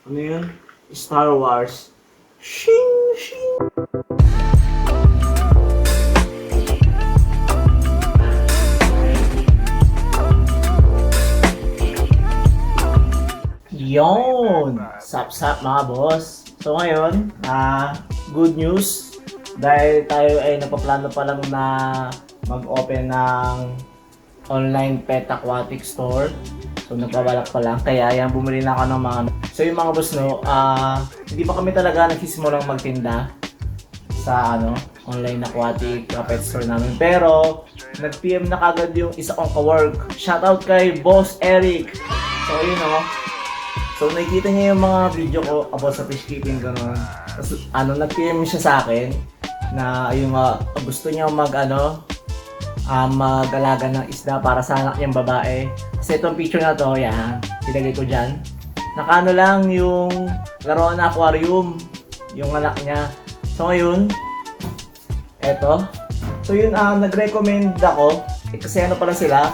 Ano yun? Star Wars. Shing! Shing! Yon! Sap-sap mga boss. So ngayon, good news. Dahil tayo ay napaplano pa lang na mag-open ng online pet aquatic store. So nagbabalak pa lang. Kaya yan, bumili na ako ng mga... So yung mga boss no, hindi pa kami talaga nagsisimulang magtinda sa online aquatic pet store namin. Pero nag-PM na kagad yung isa kong ka-work. Shoutout kay Boss Eric. So yun So nakikita niya yung mga video ko about sa fish keeping gano'n. Tapos nag-PM siya sa akin na yung gusto niya mag-alaga ng isda para sa anak niyang babae. Kasi itong picture na to, yan, ilagay ko dyan. Nakaano lang yung laruan na aquarium, yung anak niya. So ngayon, eto. So yun, nag-recommend ako, kasi pala sila,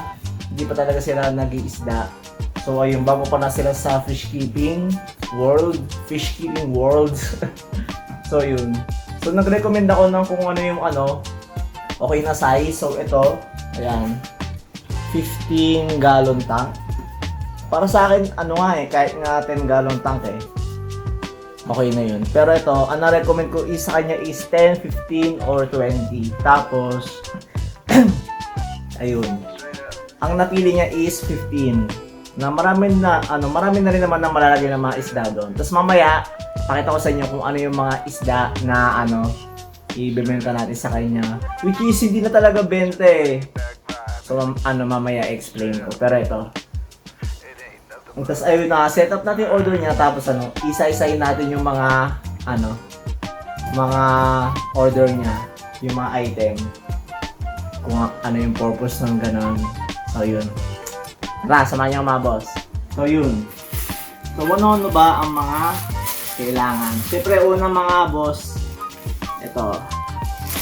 hindi pa talaga sila nag-iisda. So ayun, bago pa na sila sa fish keeping world. So yun. So nag-recommend ako ng kung ano yung okay na size. So ito, ayan, 15 gallon tank. Para sa akin, kahit nga 10 gallon tank okay na yun. Pero ito, ang na-recommend ko sa kanya is 10, 15, or 20. Tapos, ayun, ang napili niya is 15. Na marami na rin naman na malalagay ng mga isda doon. Tapos mamaya, pakita ko sa inyo kung ano yung mga isda na ibebenta natin sa kanya. Which is hindi na talaga benta So mamaya explain ko. Pero ito. Tapos ayun set up natin yung order niya. Tapos isa-isahin natin yung mga mga order niya. Yung mga item. Kung ano yung purpose ng ganon. So yun. Tara, samahan niyo mga boss. So yun. So ano ba ang mga kailangan? Siyempre unang mga boss, ito.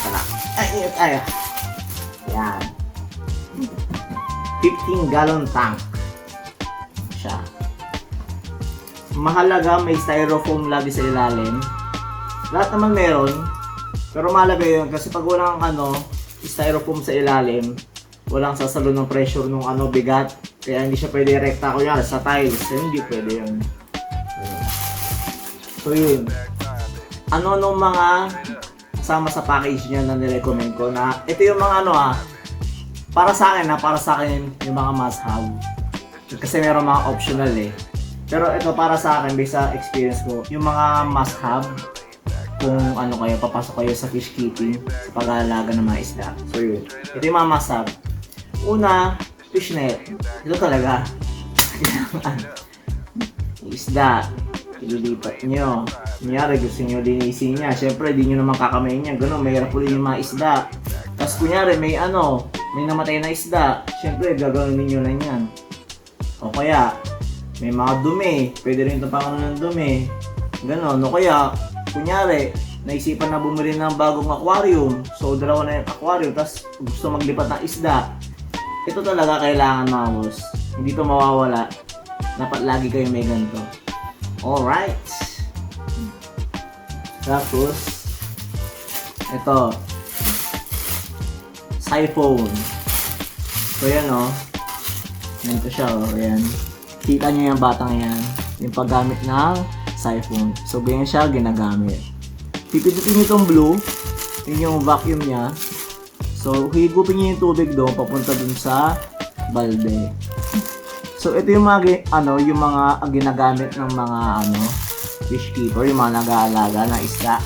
Tara. Ay. Yan. 15 gallon tank. Siya. Mahalaga may styrofoam lagi sa ilalim. Lahat naman meron. Pero mahalaga yun kasi pag walang styrofoam sa ilalim, walang sasalo ng pressure nung bigat. Kaya hindi siya pwede rekta ko yan sa tiles. Hindi pwede yun. So yun. Nung mga kasama sa package niya na nirecommend ko na ito yung mga para sa akin yung mga must have. Kasi meron mga optional Pero ito para sa akin based sa experience ko, yung mga must have kung papasok kayo sa fish keeping, sa pag-aalaga ng mga isda. So yun. Ito yung mga must have. Una, fish net. Ito talaga. Isda. Ililipat nyo. Kunyari, gusto nyo linisin niya. Siyempre, di nyo naman kakamayin niya. Ganun, mahirap ulit yung mga isda. Tapos kunyari, may namatay na isda. Siyempre, gagawin nyo na yan. O kaya, may mga dumi. Pwede rin ito pang ng dumi. Ganun. O kaya, kunyari, naisipan na bumili ng bagong aquarium. So, dalawa na yung aquarium. Tapos, gusto maglipat ng isda. Ito talaga kailangan mga boss. Hindi to mawawala. Dapat lagi kayo may ganito. Alright. Tapos, ito. Siphon. So yan Ganito siya Ayan. Kita nyo yung batang yan. Yung paggamit ng siphon. So ganyan siya ginagamit. Pipidutin nyo itong blue. Yun yung vacuum niya. So, higupin niyo yung tubig doon papunta dun sa balde. So, ito yung mga ginagamit ng mga fish keeper, yung mga nag-aalaga ng isda.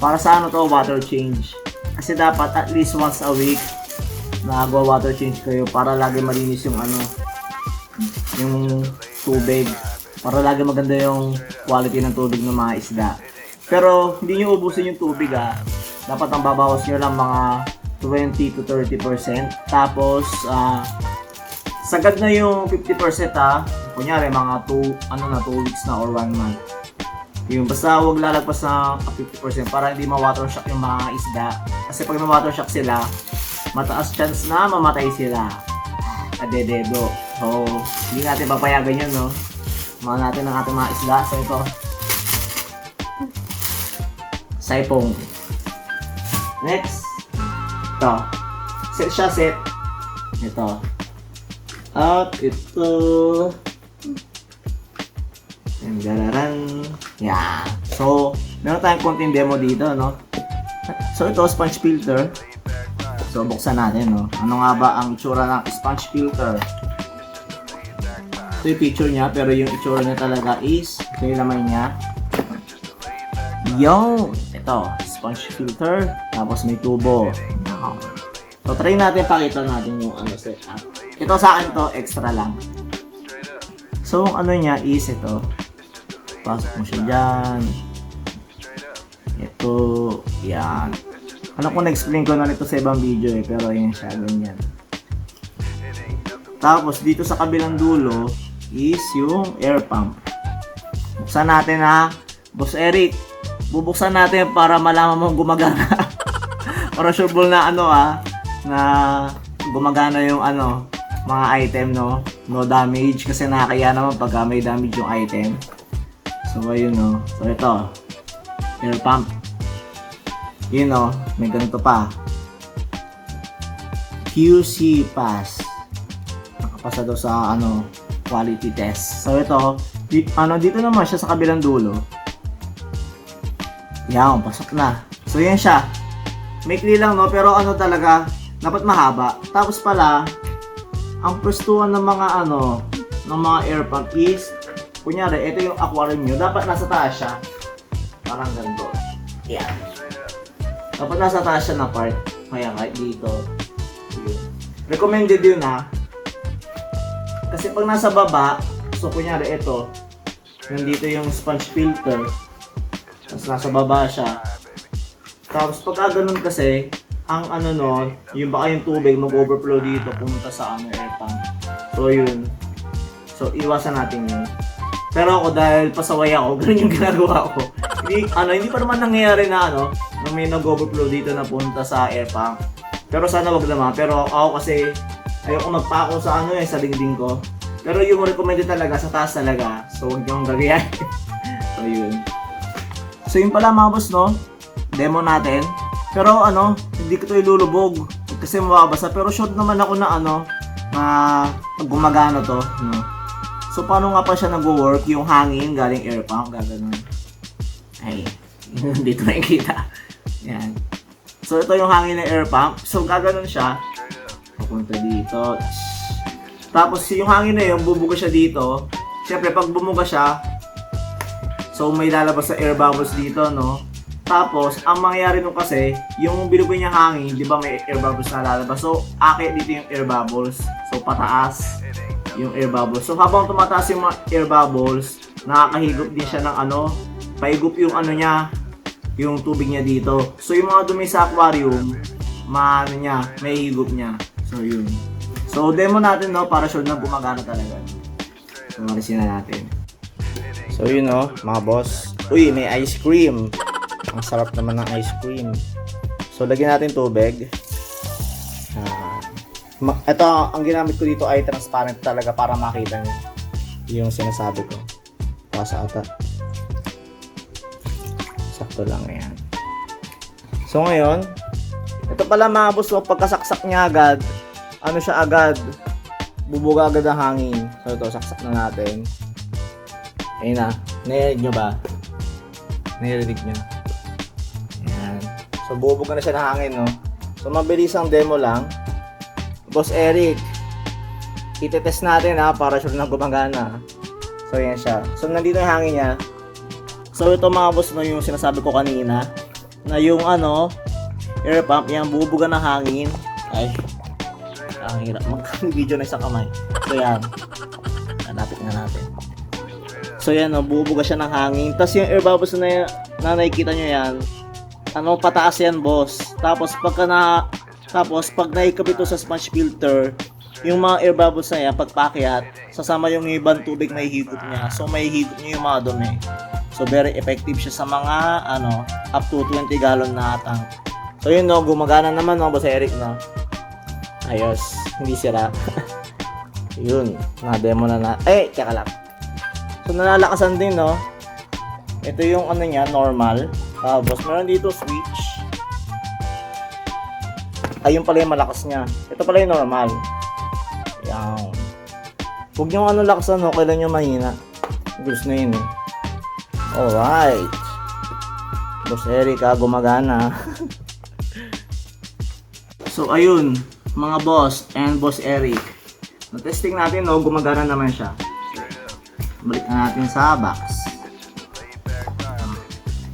Para sa to, water change. Kasi dapat at least once a week nag-water change kayo para lagi malinis yung yung tubig. Para lagi maganda yung quality ng tubig ng mga isda. Pero hindi niyo ubusin yung tubig Dapat ang babawas niyo lang mga 20 to 30%. Tapos, sagad na yung 50% Kunyari, mga 2 weeks na or 1 month. Yung basta huwag lalagpas na 50% para hindi ma-watershock yung mga isda. Kasi pag na-watershock sila, mataas chance na mamatay sila. Adededo. So, hindi natin papayagan yun, Mga natin ang ating mga isda. So ito, saipong. Next, ito. Set siya, set. Ito. At ito. And galaran. Yan. So, meron tayong konting demo dito, no? So ito, sponge filter. So, buksan natin, no? Ano nga ba ang itsura ng sponge filter? Ito yung picture niya, pero yung itsura niya talaga is, ito yung laman niya. Yung, ito, sponge filter, tapos may tubo. So, try natin, pakita natin yung ano setup. Ito sa akin to, extra lang. So, ang ano niya is ito. Pasok mo siya dyan. Ito, yan. Ano kung na-explain ko na nito sa ibang video eh, pero yan siya, ganyan. Tapos, dito sa kabilang dulo is yung air pump. Buksan natin ha. Boss Eric, bubuksan natin para malaman mong gumagana. Para sure ball na ano na gumagana yung ano, mga item, no? No damage kasi nakakaya naman pag may damage yung item. So ayun, no. So ito, air pump. Yun, no, may ganito pa. QC pass. Nakapasa daw sa ano, quality test. So ito, dito naman siya sa kabilang dulo. Yan, pasok na. So yan siya. Maikli lang, no, pero ano talaga, dapat mahaba. Tapos pala, ang pwestuhan ng mga ano, ng mga air pump is, kunyari, ito yung aquarium nyo, dapat nasa taas siya. Parang ganito. Yan. Dapat nasa taas siya na part. Kaya kahit dito. Yun. Recommended yun ha. Kasi pag nasa baba, so kunyari ito, nandito yung sponge filter. Tapos nasa baba siya. Tapos pagka ganun kasi, ang ano nun, yung baka yung tubig mag-overflow dito, pumunta sa ano, air pump. So yun. So iwasan natin yun. Pero ako dahil pasaway ako, ganun yung ginagawa ko. Hindi pa naman nangyayari na ano, na may nag-overflow dito na punta sa air pump. Pero sana wag naman. Pero ako kasi, ayoko magpako sa ano sa dingding ko. Pero yung recommended talaga, sa taas talaga. So huwag niyong gagawin. So yun. So yun pala mga boss, no? Demo natin. Pero ano, hindi ko ito ilulubog. Kasi mababasa. Pero sure naman ako na ano, na gumagana to. No? So paano nga pa siya nag-work? Yung hangin galing air pump, gaganon. Ay, dito nakikita. Yan. So ito yung hangin ng air pump. So gaganon siya. Pupunta dito. Tapos yung hangin na yun, bubuga siya dito. Siyempre pag bumuga siya, so may lalabas sa air bubbles dito, no? Tapos, ang mangyayari nung kasi, yung binuboy niya hangin, di ba may air bubbles na lalabas? So, akit dito yung air bubbles. So, pataas yung air bubbles. So, habang tumataas yung mga air bubbles, nakakahigop din siya ng ano, paigop yung ano niya, yung tubig niya dito. So, yung mga dumi sa aquarium, may higop niya. So, yun. So, demo natin, no, para sure na gumagana talaga. So, marisin na natin. So, yun, no, mga boss. Uy, may ice cream. Ang sarap naman ng ice cream. So, lagyan natin tubig. Ito, ang ginamit ko dito ay transparent talaga para makita nyo yung sinasabi ko. Pasa ata. Sakto lang yan. So, ngayon, ito pala mga boss, pagkasaksak niya agad, ano siya agad, bubuga agad ang hangin. So, ito, saksak na natin. Ayun na. Narinig nyo ba? Narinig nyo. So, bubuga na siya ng hangin, no? So, mabilis ang demo lang. Boss Eric, itetest natin, ha, para sure na gumagana. So, yan siya. So, nandito yung hangin niya. So, ito mga boss, no, yung sinasabi ko kanina, na yung, ano, air pump, yan, bubuga ng hangin. Ay, ang hirap mag-video na isang kamay. So, yan. Hanapit nga natin. So, yan, no, bubuga siya ng hangin. Tapos, yung air bubbles na nakikita nyo yan, ano, pataas yan, boss. Tapos pag naikabit ito sa sponge filter, yung mga air bubbles na yan, pag pakyat, sasama yung ibang tubig na ihigop niya. So may higop niya yung mga dumi. So very effective siya sa mga ano, up to 20 gallon na tank. So yun, no, gumagana naman, no, boss Eric, no. Ayos, hindi sira. Yun, na-demo na. Teka lang. So, nalalakasan din, no? Ito yung ano niya, normal. Tapos, meron dito switch. Ayun pala yung malakas niya. Ito pala yung normal. Yan. Huwag nyo ano lakasan, no? Kailan nyo mahina. Gusto na yun, eh. Alright. Boss Eric, gumagana. So, ayun. Mga boss and Boss Eric. Na-testing natin, no? Gumagana naman siya. Balik na natin sa box.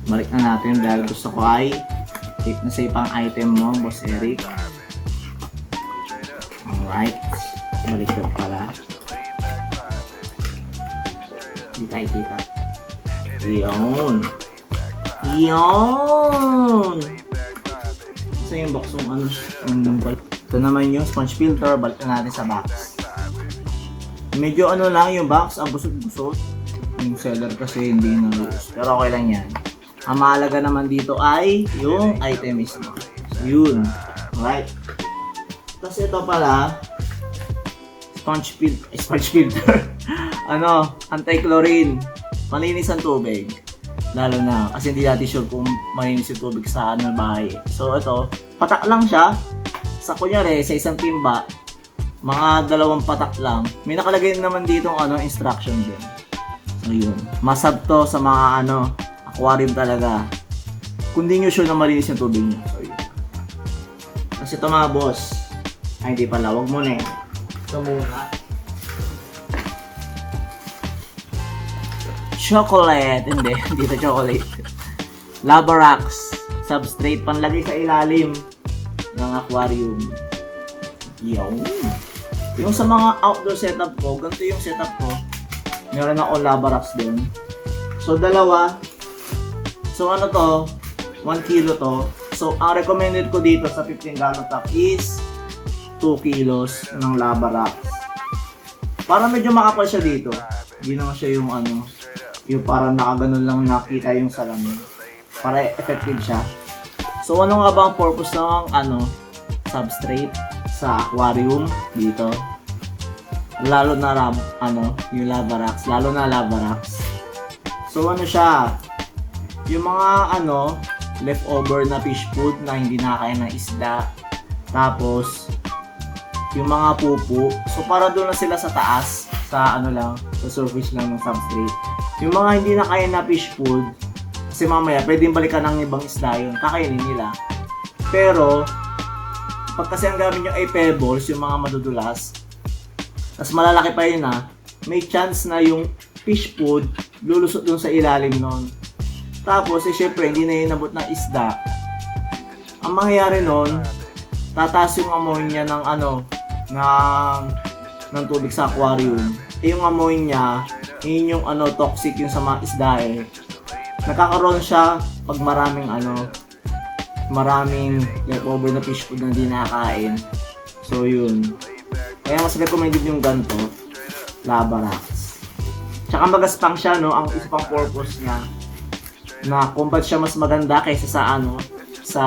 Balik na natin dahil gusto ko ay safe na safe ang item mo, Boss Eric. Alright. Balik ko pala. Hindi tayo kita. Yun. Yun. Isa yung box yung ano. Ito naman yung sponge filter. Balik na natin sa box. Medyo ano lang yung box. Ang busot-busot. Yung seller kasi hindi na-loose. Pero okay lang yan. Ang mahalaga naman dito ay yung item mismo. So, yun. Alright. Tapos ito pala, sponge filter. Ano, anti-chlorine. Malinis ang tubig. Lalo na, kasi hindi natin sure kung malinis yung tubig sa bahay. So ito, patak lang siya. Sa kunyari, sa isang timba, mga 2 patak lang. May nakalagay naman dito instruction din. So yun. Masab to sa mga aquarium talaga. Kung di nyo sure na malinis yung tubig nyo. So yun. Kasi ito mga boss, ay hindi pala, wag mo na eh. Ito muna. Chocolate, hindi ito chocolate. Lavarax, substrate panlagay sa ilalim ng aquarium. Yung sa mga outdoor setup ko, ganito yung setup ko. Meron ako Lavarax din. So, 2. So, ano to? 1 kilo to. So, ang recommended ko dito sa 15 gallon tank is 2 kilos ng Lavarax. Para medyo makapal siya dito. Hindi naman siya yung yung parang nakaganon lang nakita yung salamin. Para effective siya. So, ano nga ba ang purpose ng substrate sa aquarium dito? Lalo na yung Lavarax, lalo na Lavarax. So ano siya? Yung mga leftover na fish food na hindi nakakain ng isda. Tapos yung mga pupo. So para doon na sila sa taas, sa sa surface lang ng substrate. Yung mga hindi nakain na fish food, kasi mamaya pwedeng balikan ng ibang isda yun, kakainin nila. Pero pag kasi ang gamit nyo ay pebbles, yung mga madudulas, tas malalaki pa yun may chance na yung fish food lulusot dun sa ilalim nun. Tapos syempre hindi na inabot ng isda. Ang mangyayari nun, tataas yung ammonia ng ng tubig sa aquarium. Yung ammonia, yun yung toxic yung sa mga isda eh. Nakakaroon siya pag maraming leftover na fish food na hindi nakakain. So yun. Kaya mas recommended yung ganito, Lavarax. Tsaka magaspang siya, ang isa pang purpose niya na kung ba't siya mas maganda kaysa sa sa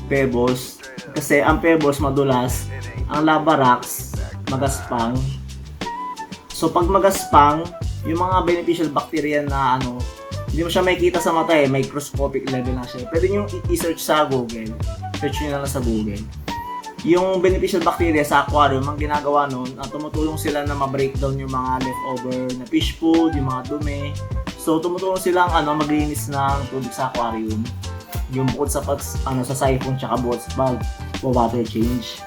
pebbles. Kasi ang pebbles madulas, ang Lavarax magaspang. So pag magaspang, yung mga beneficial bacteria na hindi mo siya makikita sa mata eh, microscopic level na siya. Pwede nyo i-search sa Google. Search nyo na lang sa Google. Yung beneficial bacteria sa aquarium, ang ginagawa nun, tumutulong sila na ma-breakdown yung mga leftover na fish food, yung mga dumi. So tumutulong silang maglinis ng tubig sa aquarium. Yung bukod sa sa siphon tsaka bukod sa water change.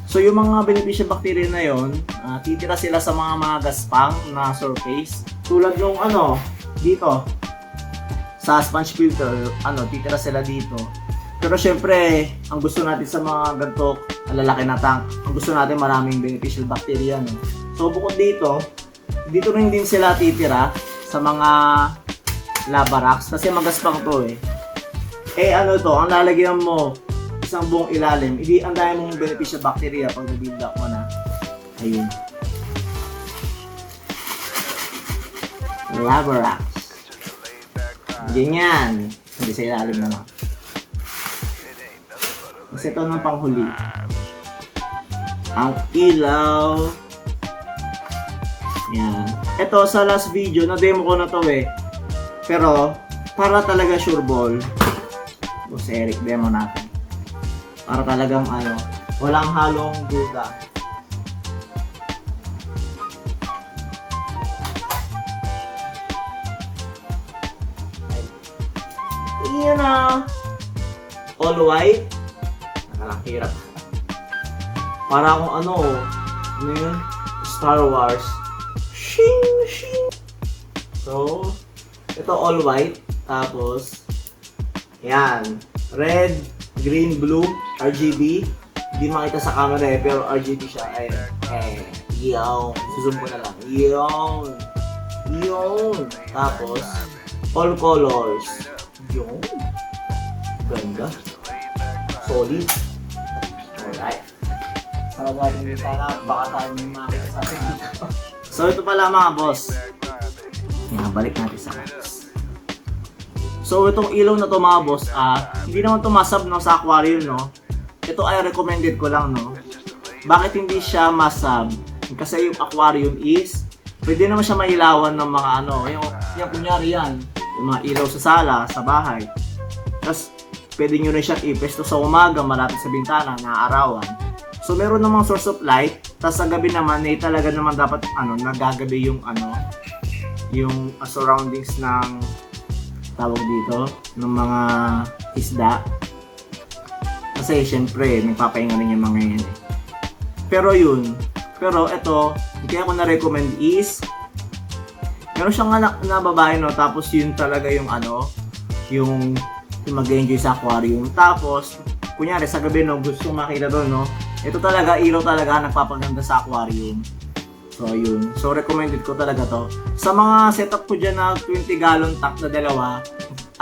So yung mga beneficial bacteria na yon, titira sila sa mga gaspang na surface. Tulad nung dito sa sponge filter, titira sila dito. Pero syempre, ang gusto natin sa mga ganito, ang lalaki na tank, ang gusto natin maraming beneficial bacteria, no? So bukod dito rin din sila titira sa mga Lavarax kasi magaspang to eh. Ang lalagyan mo isang buong ilalim, hindi ang dami mong beneficial bacteria pag na-build up mo na. Ayun. Lavarax. Ganyan. Hindi sa ilalim naman. Kasi ito ng panghuli. Ang ilaw. Yan. Ito, sa last video, na-demo ko na to eh. Pero, para talaga sure ball, Boss Eric, demo natin. Para talagang ano, walang halong duda. Iyan na. All white. Nakalakirap. Para akong ano yun? Star Wars. Shing, shing. So, ito all white. Tapos, yan. Red, green, blue, RGB. Hindi makita sa camera eh, pero RGB siya. Ayan. Yung. Zoom ko na lang. Yung. Tapos, all colors. Yung. Ganda. Solid. Alright. Para baka tayo may makita sa atin dito. So ito pala mga boss. Balik natin sa boss. So itong ilaw na to mga boss, hindi naman to masab no, sa aquarium no. Ito ay recommended ko lang no. Bakit hindi siya masab? Kasi yung aquarium is pwede naman siya mailawan ng mga ano, yung kunyari yan, yung mga ilaw sa sala, sa bahay. Tapos pwede nyo rin siya ipesto sa umaga malapit sa bintana, naaarawan. So meron namang source of light, tapos sa gabi naman ay talaga naman dapat nagagabi yung yung surroundings ng tawag dito ng mga isda. Kasi syempre nagpapahinga rin yung mga yan. Pero ito, kaya ko na-recommend is meron siyang na babae no, tapos yun talaga yung yung mag-enjoy sa aquarium. Tapos kunyari sa gabi no, gusto makita doon no, ito talaga, ilaw talaga nagpapaganda sa aquarium. So ayun. So recommended ko talaga to. Sa mga setup ko dyan na 20 gallon tank na dalawa,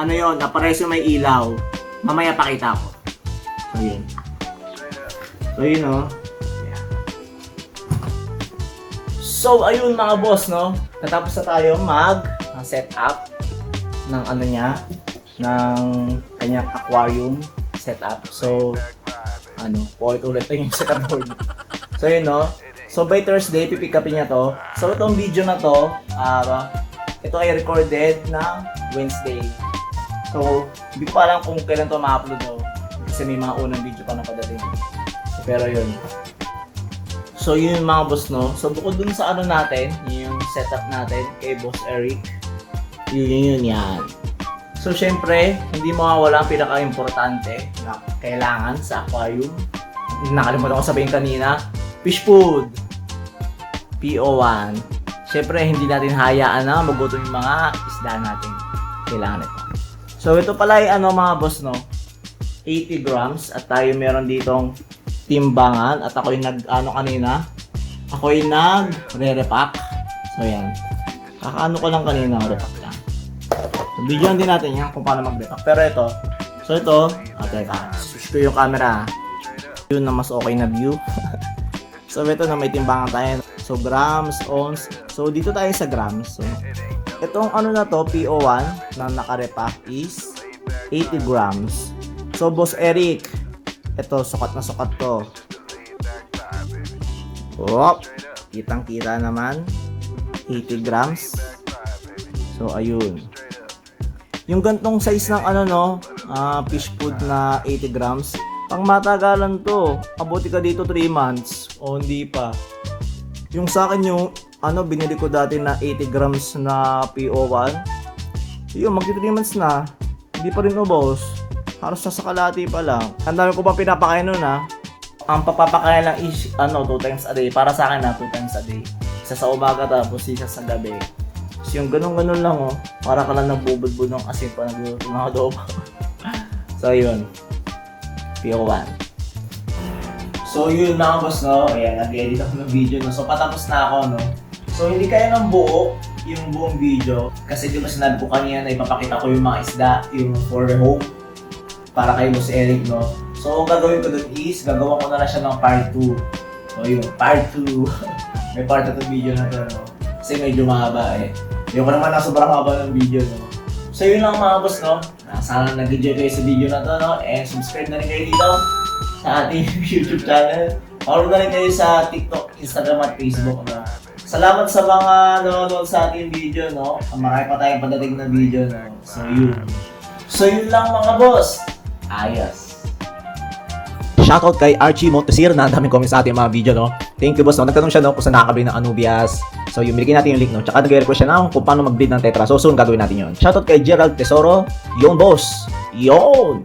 yun, apareso may ilaw. Mamaya pakita ko. So yun. So yun no. Yeah. So ayun mga boss no. Natapos na tayo mag-setup ng ng kanyang aquarium setup. So ulit yung setup board. So yun no. So by Thursday, pipick upin niya to. So itong video na to, ito ay recorded ng Wednesday. So, hindi ko pa alam kung kailan to ma-upload no. Kasi may mga unang video pa na padating. So, pero yun. So yun mga boss no. So bukod dun sa natin, yung setup natin kay Boss Eric. Yun yan. So syempre, hindi mawawala ang pinaka-importante na kailangan sa aquarium. Nakalimutan ko sabihin kanina, fish food. PO1. Syempre, hindi natin hayaan na magutom yung mga isda natin. Kailangan ito. So ito pala ay mga boss no, 80 grams at tayo meron ditong timbangan at ako yung kanina. Ako yung nag-re-repack. So yan. Kakaano ko lang kanina, repack lang. So, videoan din natin yan kung paano mag-repack. Pero ito, teka, switch ko yung camera. Yun na mas okay na view. So ito na may timbangan tayo. So grams, ons. So dito tayo sa grams. So, itong na to, PO1 na naka-repack is 80 grams. So Boss Eric, ito sukat na sukat to. Wop! Kitang-kita naman. 80 grams. So ayun. Yung gantong size ng fish food na 80 grams, pang matagalan to. Abuti ka dito 3 months o hindi pa. Yung sa akin yung binili ko dati na 80 grams na PO1. Yun, magti 3 months na. Hindi pa rin ubos. Halos sa kalahati pa lang. Ang dami ko pa pinapakain nun Ang papapakain lang is 2 times a day. Para sa akin 2 times a day. Isa sa umaga tapos isa sa gabi. So yung ganun-ganun lang para ka lang nagbubudbud ng asin pa nagluto ng adobo. So yun. PO1. So yun mga boss no. Ayan, nag-edit ako ng video no. So patapos na ako no. So hindi kaya ng yung buong video. Kasi di ba sinabi ko kanina na ipapakita ko yung mga isda, yung for home. Para kay Boss Eric no. So ang gagawin ko dun is, gagawa ko na lang siya ng part 2. So yun, part 2. May part 2 video na to no. Kasi medyo mahaba Ayoko naman na sobrang haba ng video no. So yun lang mga boss no. Sana nag-enjoy kayo sa video na to no. And subscribe na rin kayo dito sa ating YouTube channel. Follow na rin kayo sa TikTok, Instagram at Facebook no. Salamat sa mga nanonood sa ating video, no? Marami pa tayong padating na video, no? So yun lang mga boss. Ayos. Shoutout kay Archie Montesir na ang daming comments sa ating mga video, no? Thank you, boss, no? Nagtanong siya, no, kung saan nakakabili ng Anubias. So, yung bilikin natin yung link, no? Tsaka nag-request siya na kung paano mag-bid ng Tetra. So, soon gagawin natin yun. Shoutout kay Gerald Tesoro. Yun, boss. Yun.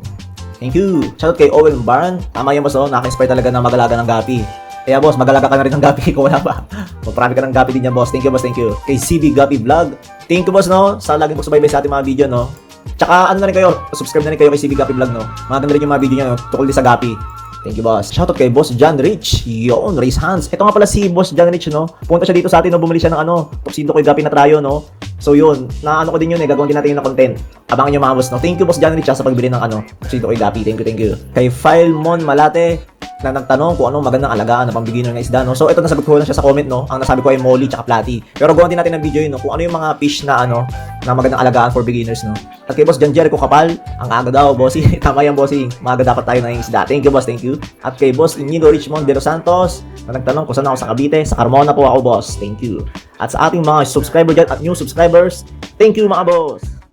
Thank you. Shoutout kay Owen Baran. Tama yan, boss, no? Nakaka-inspire talaga na mag-alaga ng gapi. Kaya, boss, mag-alaga ka na rin ng gapi kung wala pa. Magparami ka ng gapi din yan, boss. Thank you, boss. Thank you. Kay CB Gapi Vlog. Thank you, boss, no? Sa laging pagsubaybay sa ating mga video, no? Tsaka, ano na rin kayo? Subscribe na rin kayo kay CB Gapi Vlog, no? Maganda rin yung mga video niya, no? Tukol din sa gapi. Thank you, boss. Shoutout kay Boss John Rich. Yun, raise hands. Ito nga pala si Boss John Rich, no? Punta siya dito sa atin, no? Bumili siya ng Tuxedo Koy Gapi na trayo, no? So yun, naano ko din yun, gagawin din natin yun na content. Abangan nyo mga boss, no? Thank you, Boss John Rich, sa pagbili ng Tuxedo Koy Gapi. Thank you. Kay Filemon Malate, na nagtanong kung anong magandang alagaan na pang beginner na isda, no? So ito, nasagot ko lang siya sa comment, no? Ang nasabi ko ay molly tsaka platy. Pero gawan din natin ng video yun, no? Kung ano yung mga fish na na magandang alagaan for beginners, no? At kay Boss John Jericho Kapal, ang aga daw, bossy. Tama yan, bossy. Maaga dapat tayo ng isda. Thank you, boss. Thank you. At kay Boss Inigo Richmond de los Santos, na nagtanong kung saan ako sa Cavite. Sa Carmona po ako, boss. Thank you. At sa ating mga subscriber dyan at new subscribers, thank you, mga boss.